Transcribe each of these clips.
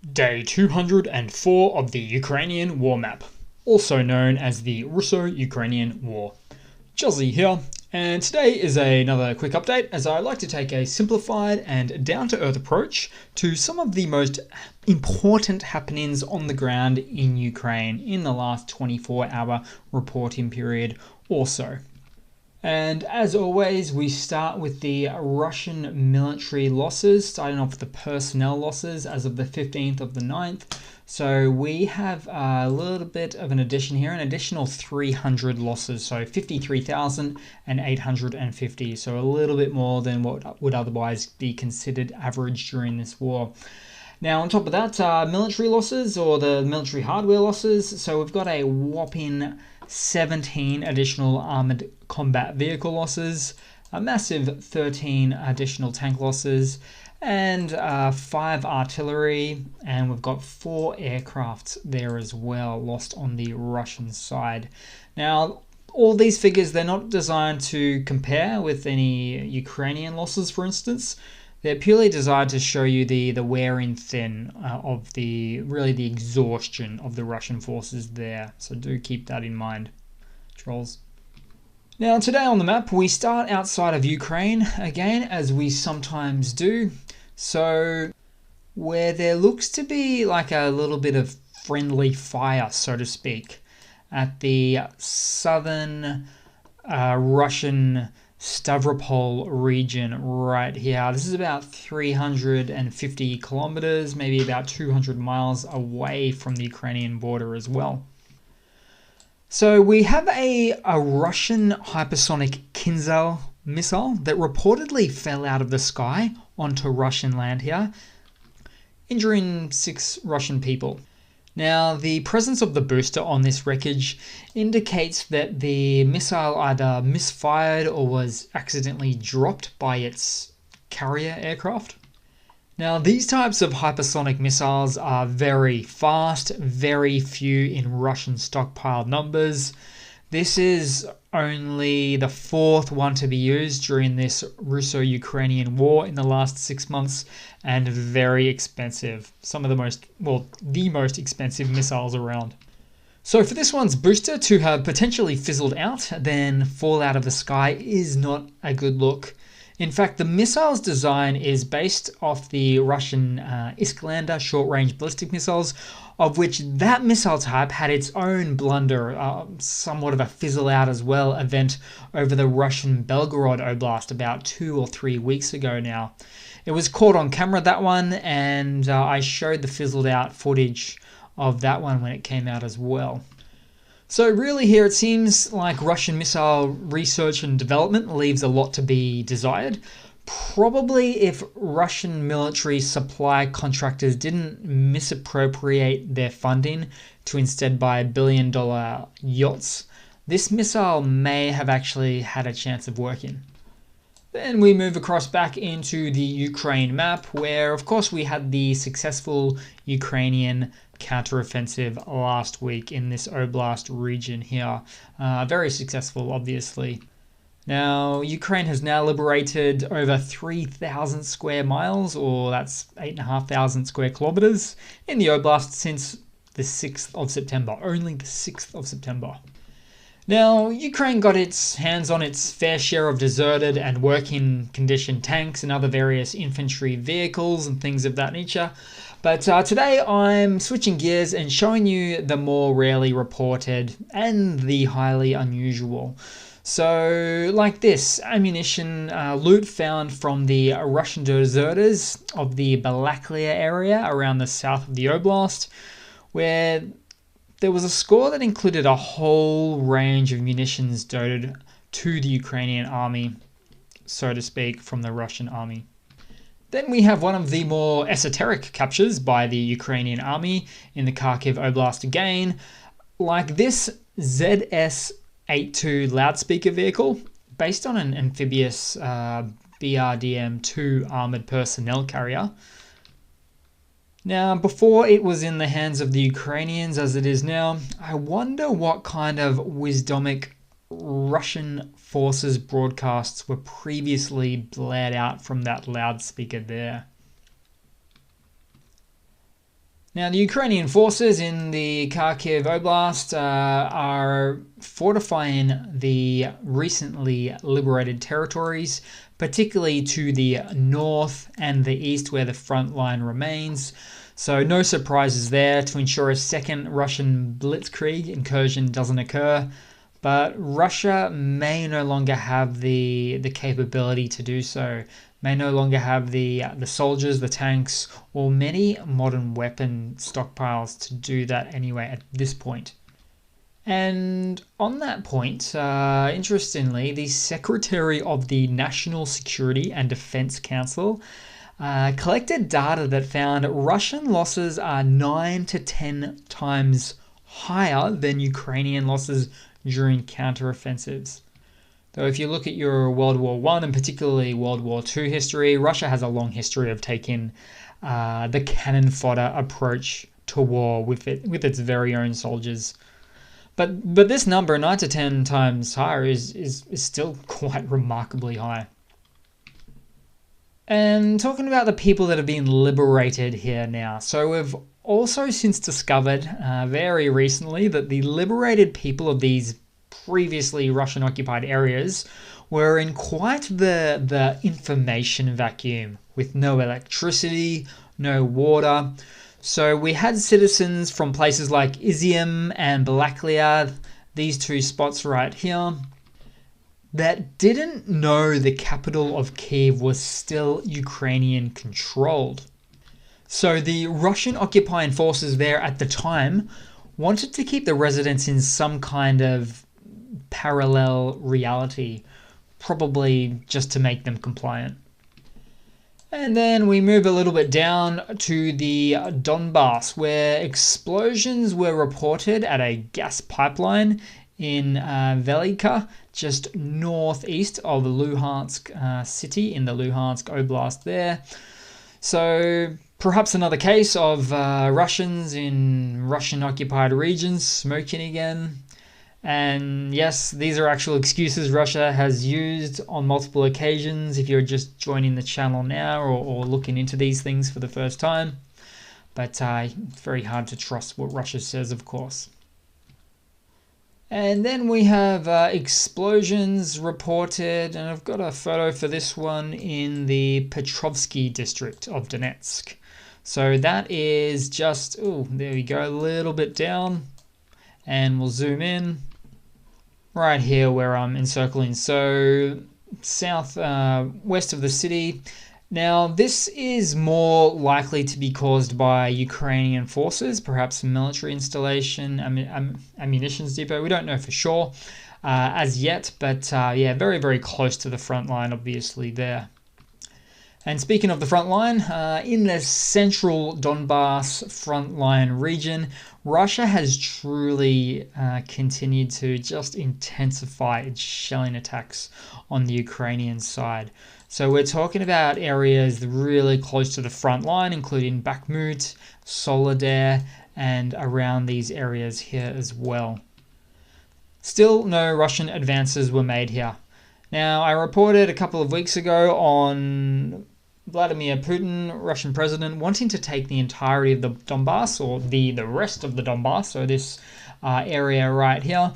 Day 204 of the Ukrainian War Map, also known as the Russo-Ukrainian War. Juzzy here, and today is another quick update as I like to take a simplified and down-to-earth approach to some of the most important happenings on the ground in Ukraine in the last 24-hour reporting period or so. And as always, we start with the Russian military losses, starting off with the personnel losses as of the 15th of the 9th. So we have a little bit of an addition here, an additional 300 losses, so 53,850, so a little bit more than what would otherwise be considered average during this war. Now, on top of that, military losses or the military hardware losses. So we've got a whopping 17 additional armored combat vehicle losses, a massive 13 additional tank losses, and 5 artillery, and we've got 4 aircrafts there as well lost on the Russian side. Now, all these figures, they're not designed to compare with any Ukrainian losses, for instance. They're purely designed to show you the wearing thin of the exhaustion of the Russian forces there. So do keep that in mind, trolls. Now today on the map, we start outside of Ukraine again, as we sometimes do. So where there looks to be like a little bit of friendly fire, so to speak, at the southern Russian Stavropol region right here. This is about 350 kilometers, maybe about 200 miles away from the Ukrainian border as well. So we have a Russian hypersonic Kinzhal missile that reportedly fell out of the sky onto Russian land here, injuring 6 Russian people. Now, the presence of the booster on this wreckage indicates that the missile either misfired or was accidentally dropped by its carrier aircraft. Now, these types of hypersonic missiles are very fast, very few in Russian stockpile numbers. This is only the 4th one to be used during this Russo-Ukrainian war in the last 6 months, and very expensive. Some of the most expensive missiles around. So for this one's booster to have potentially fizzled out, then fall out of the sky is not a good look. In fact, the missile's design is based off the Russian Iskander short-range ballistic missiles, of which that missile type had its own blunder, somewhat of a fizzle-out as well, event over the Russian Belgorod Oblast about 2 or 3 weeks ago now. It was caught on camera, that one, and I showed the fizzled-out footage of that one when it came out as well. So really here it seems like Russian missile research and development leaves a lot to be desired. Probably if Russian military supply contractors didn't misappropriate their funding to instead buy billion-dollar yachts, this missile may have actually had a chance of working. Then we move across back into the Ukraine map, where of course we had the successful Ukrainian counteroffensive last week in this Oblast region here. Very successful, obviously. Now, Ukraine has now liberated over 3,000 square miles, or that's 8,500 square kilometers, in the Oblast since the 6th of September. Only the 6th of September. Now, Ukraine got its hands on its fair share of deserted and working condition tanks and other various infantry vehicles and things of that nature. But today I'm switching gears and showing you the more rarely reported and the highly unusual. So, like this, ammunition loot found from the Russian deserters of the Balaklia area around the south of the Oblast, where there was a score that included a whole range of munitions donated to the Ukrainian army, so to speak, from the Russian army. Then we have one of the more esoteric captures by the Ukrainian army in the Kharkiv Oblast again, like this ZS-82 loudspeaker vehicle, based on an amphibious BRDM-2 armored personnel carrier. Now, before it was in the hands of the Ukrainians as it is now, I wonder what kind of wisdomic Russian forces broadcasts were previously blared out from that loudspeaker there. Now, the Ukrainian forces in the Kharkiv Oblast are fortifying the recently liberated territories, particularly to the north and the east where the front line remains. So no surprises there to ensure a second Russian blitzkrieg incursion doesn't occur. But Russia may no longer have the capability to do so, may no longer have the soldiers, the tanks, or many modern weapon stockpiles to do that anyway at this point. And on that point, interestingly, the Secretary of the National Security and Defense Council collected data that found Russian losses are 9 to 10 times higher than Ukrainian losses during counteroffensives. Though if you look at your World War I and particularly World War II history, Russia has a long history of taking the cannon fodder approach to war with its very own soldiers. But this number, 9 to 10 times higher, is still quite remarkably high. And talking about the people that have been liberated here now. So we've also since discovered very recently that the liberated people of these previously Russian occupied areas were in quite the information vacuum with no electricity, no water. So we had citizens from places like Izium and Balaklia, these two spots right here, that didn't know the capital of Kyiv was still Ukrainian controlled. So the Russian occupying forces there at the time wanted to keep the residents in some kind of parallel reality, probably just to make them compliant. And then we move a little bit down to the Donbass, where explosions were reported at a gas pipeline in Velika, just northeast of Luhansk city in the Luhansk Oblast there. So perhaps another case of Russians in Russian-occupied regions smoking again. And yes, these are actual excuses Russia has used on multiple occasions if you're just joining the channel now or looking into these things for the first time. But it's very hard to trust what Russia says, of course. And then we have explosions reported, and I've got a photo for this one in the Petrovsky district of Donetsk. So that is just, there we go, a little bit down, and we'll zoom in right here where I'm encircling. So south west of the city. Now this is more likely to be caused by Ukrainian forces, perhaps military installation, ammunitions depot. We don't know for sure as yet, but yeah, very, very close to the front line, obviously there. And speaking of the front line, in the central Donbass front line region, Russia has truly continued to just intensify its shelling attacks on the Ukrainian side. So we're talking about areas really close to the front line, including Bakhmut, Soledar, and around these areas here as well. Still, no Russian advances were made here. Now, I reported a couple of weeks ago on Vladimir Putin, Russian president, wanting to take the entirety of the Donbass, or the rest of the Donbass, so this area right here,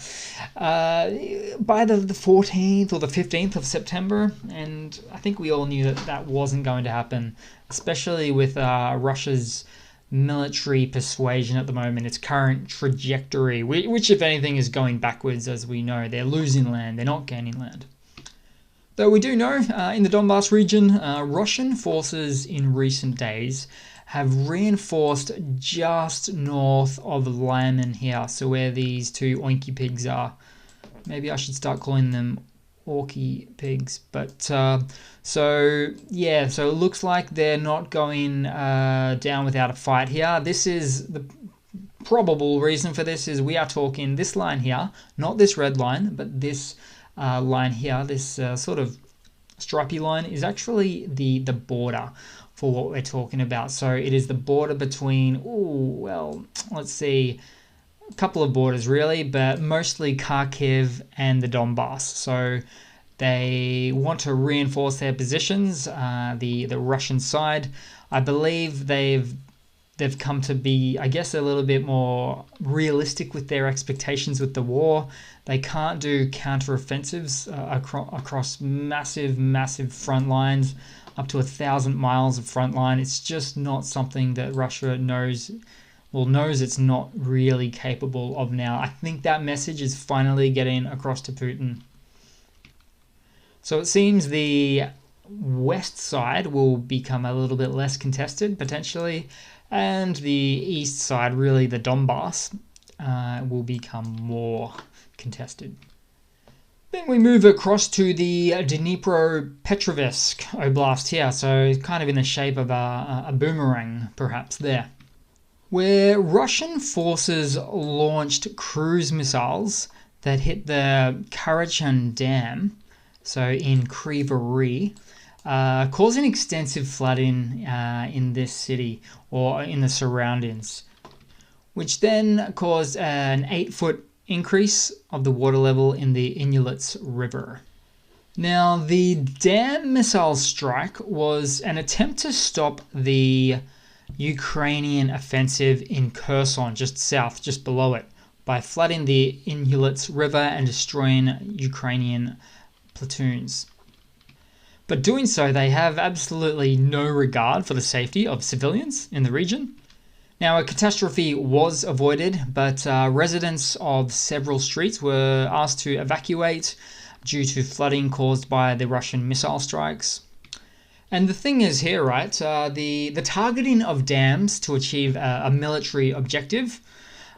by the 14th or the 15th of September. And I think we all knew that that wasn't going to happen, especially with Russia's military persuasion at the moment, its current trajectory, which if anything is going backwards, as we know. They're losing land, they're not gaining land. Though we do know, in the Donbass region, Russian forces in recent days have reinforced just north of Lyman here, so where these two oinky pigs are. Maybe I should start calling them orky pigs, but so yeah, so it looks like they're not going down without a fight here. This is the probable reason for this, is we are talking this line here, not this red line, but this line here, this sort of stripy line, is actually the border for what we're talking about. So it is the border between, let's see, a couple of borders really, but mostly Kharkiv and the Donbass. So they want to reinforce their positions, the Russian side. I believe they've they've come to be, I guess, a little bit more realistic with their expectations with the war. They can't do counteroffensives across massive front lines, up to 1,000 miles of front line. It's just not something that Russia knows it's not really capable of now. I think that message is finally getting across to Putin. So it seems the west side will become a little bit less contested, potentially, and the east side, really the Donbass, will become more contested. Then we move across to the Dnipropetrovsk Oblast here, so kind of in the shape of a boomerang, perhaps, there, where Russian forces launched cruise missiles that hit the Karachan Dam, so in Kryvyi Rih, causing extensive flooding in this city or in the surroundings, which then caused an 8-foot increase of the water level in the Inulets River. Now, the dam missile strike was an attempt to stop the Ukrainian offensive in Kherson, just south, just below it, by flooding the Inulets River and destroying Ukrainian platoons. But doing so, they have absolutely no regard for the safety of civilians in the region. Now, a catastrophe was avoided, but residents of several streets were asked to evacuate due to flooding caused by the Russian missile strikes. And the thing is here, right, the targeting of dams to achieve a military objective,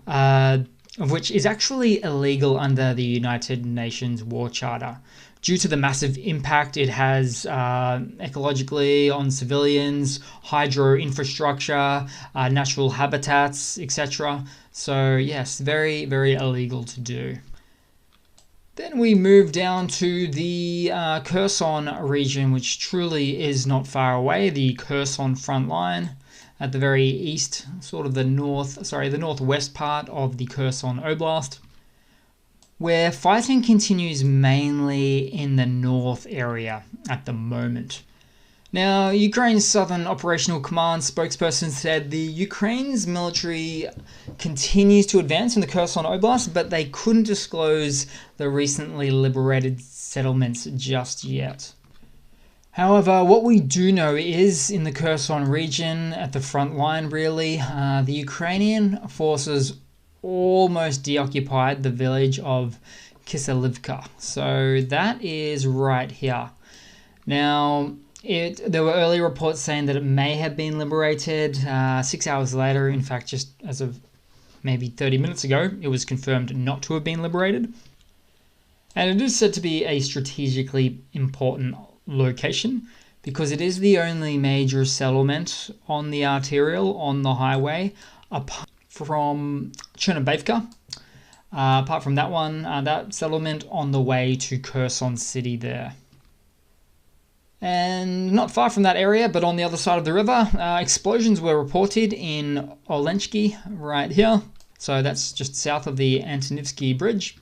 of which is actually illegal under the United Nations War Charter, due to the massive impact it has ecologically on civilians, hydro infrastructure, natural habitats, etc. So yes, very, very illegal to do. Then we move down to the Kherson region, which truly is not far away, the Kherson front line at the very east, sort of the northwest part of the Kherson Oblast, where fighting continues mainly in the north area at the moment. Now, Ukraine's Southern Operational Command spokesperson said the Ukraine's military continues to advance in the Kherson Oblast, but they couldn't disclose the recently liberated settlements just yet. However, what we do know is in the Kherson region, at the front line really, the Ukrainian forces almost deoccupied the village of Kiselivka. So that is right here. Now, there were early reports saying that it may have been liberated. 6 hours later, in fact, just as of maybe 30 minutes ago, it was confirmed not to have been liberated. And it is said to be a strategically important location because it is the only major settlement on the arterial, on the highway, apart from Chernobivka. Apart from that one, that settlement on the way to Kherson City there. And not far from that area, but on the other side of the river, explosions were reported in Olenchky, right here. So that's just south of the Antonivsky Bridge.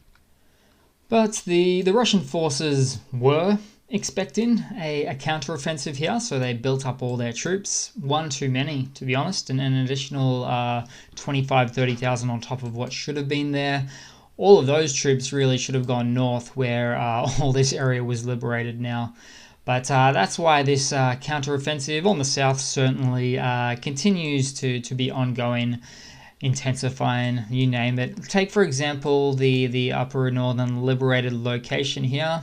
But the Russian forces were expecting a counteroffensive here, so they built up all their troops. One too many, to be honest, and an additional 25,000-30,000 on top of what should have been there. All of those troops really should have gone north, where all this area was liberated now. But that's why this counteroffensive on the south certainly continues to be ongoing, intensifying, you name it. Take, for example, the upper northern liberated location here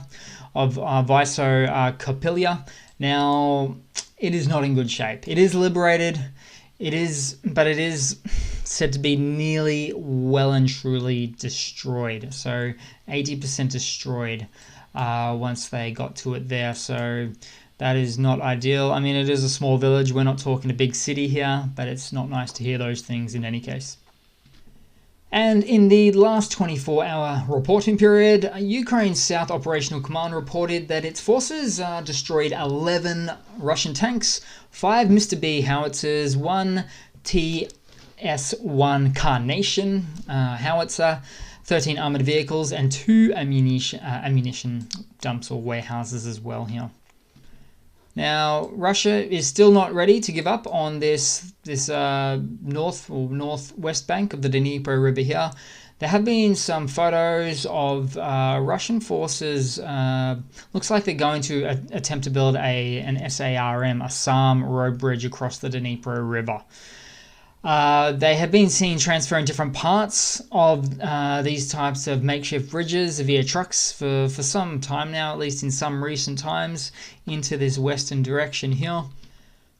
of Vyso Kopylia. Now, it is not in good shape. It is liberated, but it is said to be nearly well and truly destroyed. So 80% destroyed once they got to it there. So that is not ideal. I mean, it is a small village. We're not talking a big city here, but it's not nice to hear those things in any case. And in the last 24-hour reporting period, Ukraine's South Operational Command reported that its forces destroyed 11 Russian tanks, 5 Mr. B howitzers, 1 TS-1 Carnation howitzer, 13 armored vehicles, and 2 ammunition dumps or warehouses as well here. Now, Russia is still not ready to give up on this north or northwest bank of the Dnipro River here. There have been some photos of Russian forces. Looks like they're going to attempt to build an SARM, a SARM road bridge across the Dnipro River. They have been seen transferring different parts of these types of makeshift bridges via trucks for some time now, at least in some recent times, into this western direction here.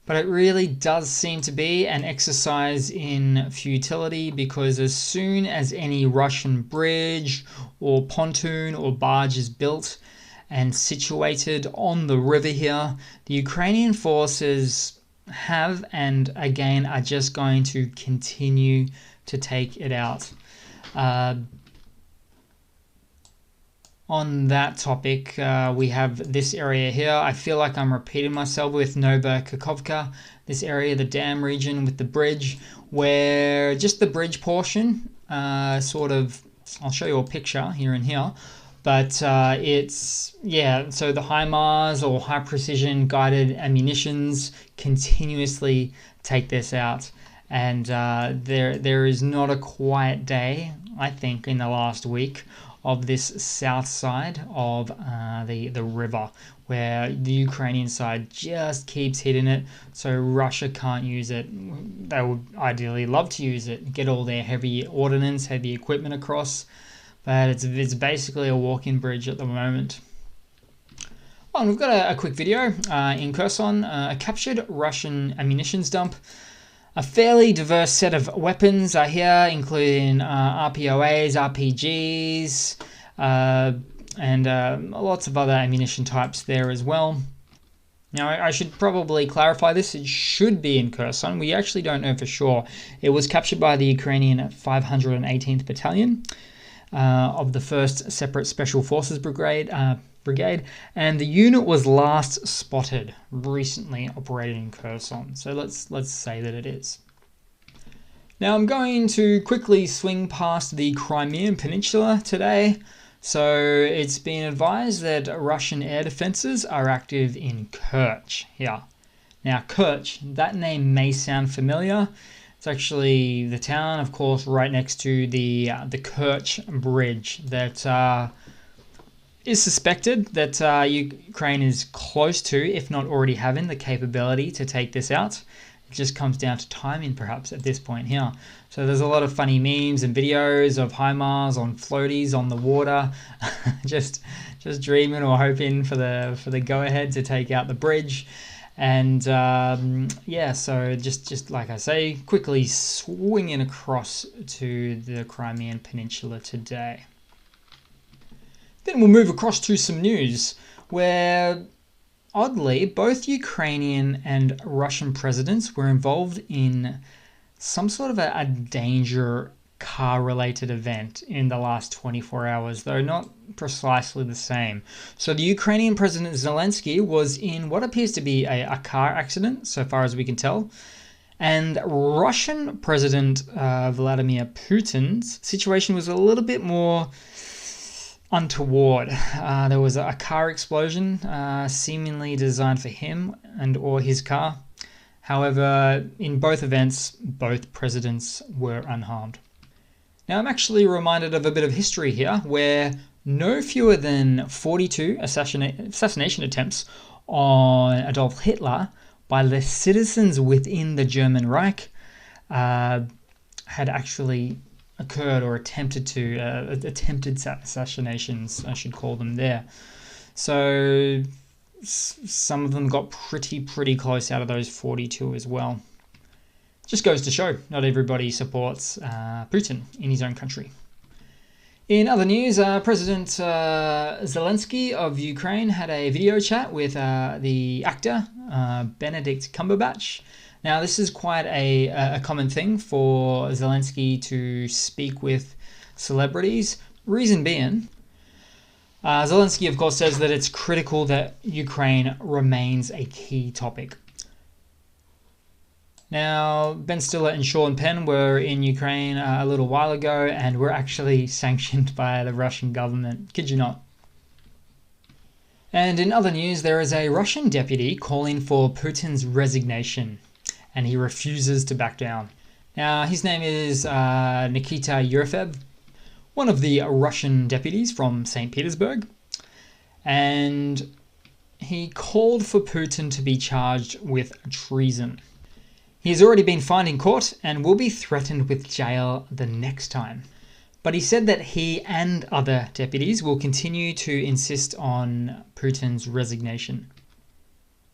But it really does seem to be an exercise in futility, because as soon as any Russian bridge or pontoon or barge is built and situated on the river here, the Ukrainian forces have and again are just going to continue to take it out. On that topic, we have this area here. I feel like I'm repeating myself with Nova Kakhovka, this area, the dam region with the bridge, where just the bridge portion, I'll show you a picture here and here, but so the HIMARS or high precision guided ammunitions continuously take this out. And there is not a quiet day, I think, in the last week of this south side of the river, where the Ukrainian side just keeps hitting it, so Russia can't use it. They would ideally love to use it, get all their heavy ordnance, heavy equipment across, but it's basically a walking bridge at the moment. Well, we've got a quick video in Kherson, a captured Russian ammunitions dump. A fairly diverse set of weapons are here, including RPOAs, RPGs, and lots of other ammunition types there as well. Now, I should probably clarify this. It should be in Kherson. We actually don't know for sure. It was captured by the Ukrainian 518th Battalion of the 1st Separate Special Forces Brigade, and the unit was last spotted recently operating in Kherson. So let's say that it is. Now I'm going to quickly swing past the Crimean Peninsula today. So it's been advised that Russian air defenses are active in Kerch here. Now Kerch, that name may sound familiar. It's actually the town, of course, right next to the Kerch Bridge that is suspected that Ukraine is close to, if not already having, the capability to take this out. It just comes down to timing, perhaps, at this point here. So there's a lot of funny memes and videos of HIMARS on floaties on the water, just dreaming or hoping for the go-ahead to take out the bridge. And so just like I say, quickly swinging across to the Crimean Peninsula today. Then we'll move across to some news where, oddly, both Ukrainian and Russian presidents were involved in some sort of a danger car-related event in the last 24 hours, though not precisely the same. So the Ukrainian President Zelensky was in what appears to be a car accident, so far as we can tell. And Russian President Vladimir Putin's situation was a little bit more untoward. There was a car explosion seemingly designed for him and or his car. However, in both events, both presidents were unharmed. Now, I'm actually reminded of a bit of history here, where no fewer than 42 assassination attempts on Adolf Hitler by the citizens within the German Reich had actually occurred or attempted assassinations, I should call them there. So some of them got pretty close out of those 42 as well. Just goes to show not everybody supports Putin in his own country. In other news, President Zelensky of Ukraine had a video chat with the actor Benedict Cumberbatch. Now, this is quite a common thing for Zelensky to speak with celebrities. Reason being, Zelensky, of course, says that it's critical that Ukraine remains a key topic. Now, Ben Stiller and Sean Penn were in Ukraine a little while ago and were actually sanctioned by the Russian government. Kid you not. And in other news, there is a Russian deputy calling for Putin's resignation, and he refuses to back down. Now, his name is Nikita Yerfev, one of the Russian deputies from St. Petersburg, and he called for Putin to be charged with treason. He has already been fined in court and will be threatened with jail the next time. But he said that he and other deputies will continue to insist on Putin's resignation.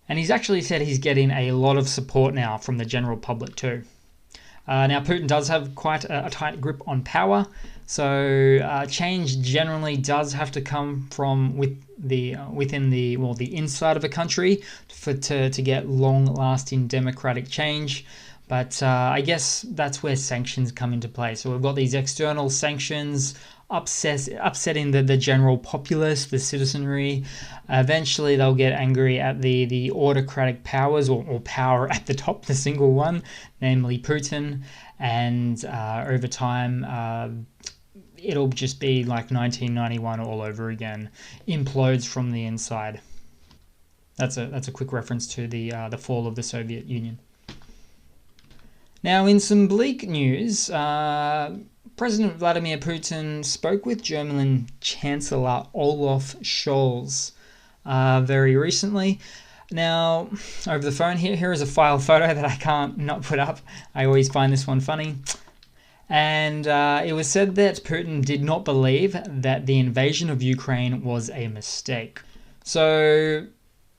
And he's actually said he's getting a lot of support now from the general public too. Now, Putin does have quite a tight grip on power, so change generally does have to come from within the inside of a country to get long-lasting democratic change. But I guess that's where sanctions come into play. So we've got these external sanctions upsetting the general populace, the citizenry. Eventually they'll get angry at the autocratic powers or power at the top, the single one, namely Putin. And over time, it'll just be like 1991 all over again, implodes from the inside. That's a quick reference to the fall of the Soviet Union. Now, in some bleak news, President Vladimir Putin spoke with German Chancellor Olaf Scholz very recently. Now, over the phone here is a file photo that I can't not put up. I always find this one funny. And it was said that Putin did not believe that the invasion of Ukraine was a mistake. So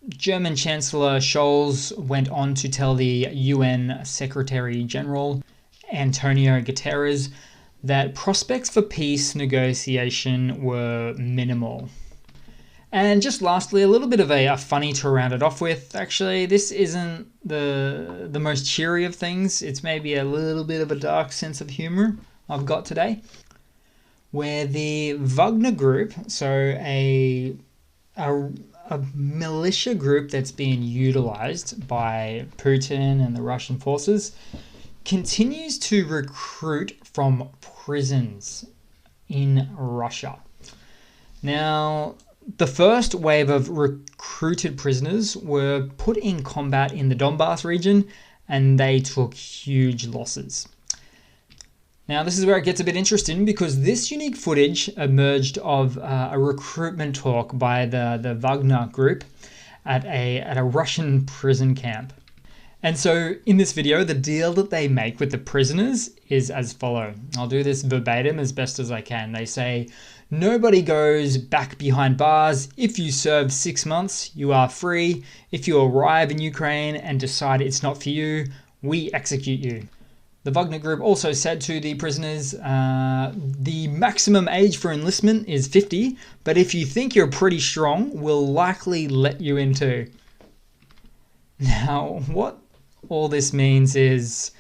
German Chancellor Scholz went on to tell the UN Secretary General Antonio Guterres that prospects for peace negotiation were minimal. And just lastly, a little bit of a funny to round it off with. Actually, this isn't the most cheery of things. It's maybe a little bit of a dark sense of humor I've got today, where the Wagner Group, so a militia group that's being utilized by Putin and the Russian forces, continues to recruit from prisons in Russia. Now, the first wave of recruited prisoners were put in combat in the Donbass region, and they took huge losses. Now, this is where it gets a bit interesting, because this unique footage emerged of a recruitment talk by the Wagner group at a Russian prison camp. And so in this video, the deal that they make with the prisoners is as follows. I'll do this verbatim as best as I can. They say, nobody goes back behind bars. If you serve 6 months, you are free. If you arrive in Ukraine and decide it's not for you, we execute you. The Wagner Group also said to the prisoners, the maximum age for enlistment is 50, but if you think you're pretty strong, we'll likely let you in too. Now, what all this means is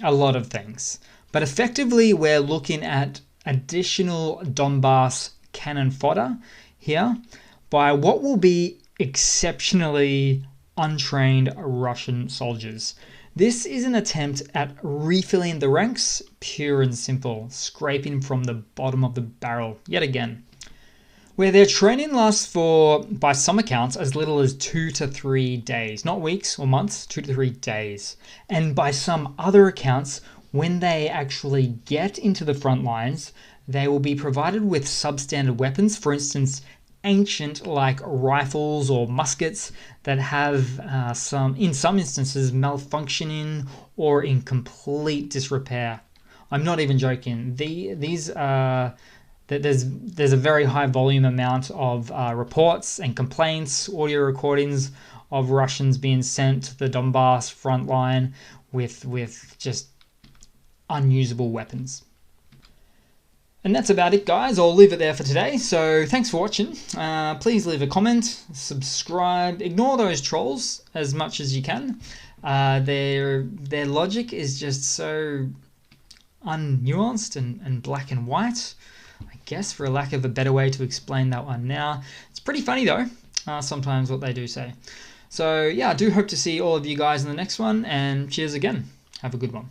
a lot of things. But effectively, we're looking at additional Donbass cannon fodder here by what will be exceptionally untrained Russian soldiers. This is an attempt at refilling the ranks, pure and simple, scraping from the bottom of the barrel yet again. Where their training lasts for, by some accounts, as little as 2 to 3 days. Not weeks or months, 2 to 3 days. And by some other accounts, when they actually get into the front lines, they will be provided with substandard weapons, for instance, ancient like rifles or muskets that have in some instances malfunctioning or in complete disrepair. I'm not even joking. There's a very high volume amount of reports and complaints, audio recordings of Russians being sent to the Donbass front line with just unusable weapons. And that's about it, guys. I'll leave it there for today. So thanks for watching. Please leave a comment, subscribe, ignore those trolls as much as you can. Their logic is just so unnuanced and black and white, I guess, for a lack of a better way to explain that one now. It's pretty funny though, sometimes what they do say. So yeah, I do hope to see all of you guys in the next one, and cheers again. Have a good one.